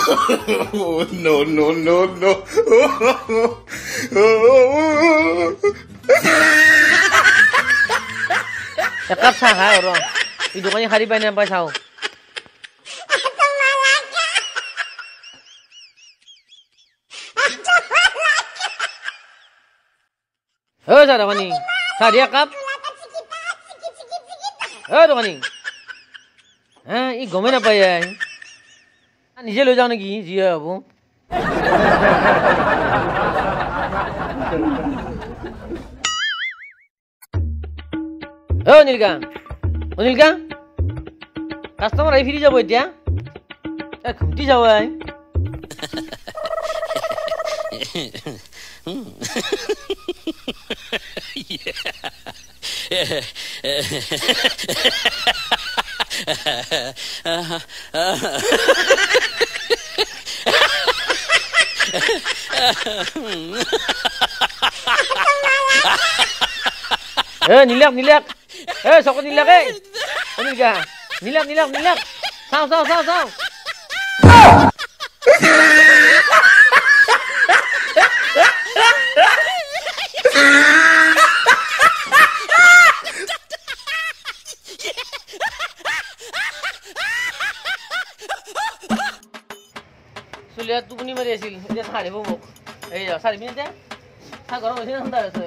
No, no, no, no. Cakap sah orang. Hidupannya hari banyak apa sah? Oh, sah dah ni. Sah dia kap. Oh, dah ni. Ini gomen apa ya? Nije lo जाने की जी है वो নীলকা customer আই ফিরি যাব এতিয়া ঘুমটি যাও আই Nilak. Sokot nilak Nilka. Nilak. Sao. Sulihat tu puni mari asil. Dia sari bumuk. Sari bini dia. Gorong asin anda আছে.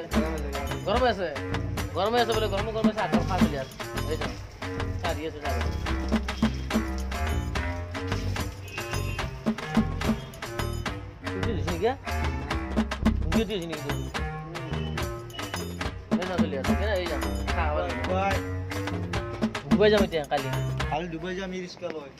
Gorong আছে বলে গরম আছে আটা খা চলে আছে এই তো সারিয়ে চলে যাবে তুই দিছিস কি তুই দিছিস নি না চলে আছে কেন এই যা খাওয়া দুবাই যাম এতিয়া কালি দুবাই যাম রিস্কা লয়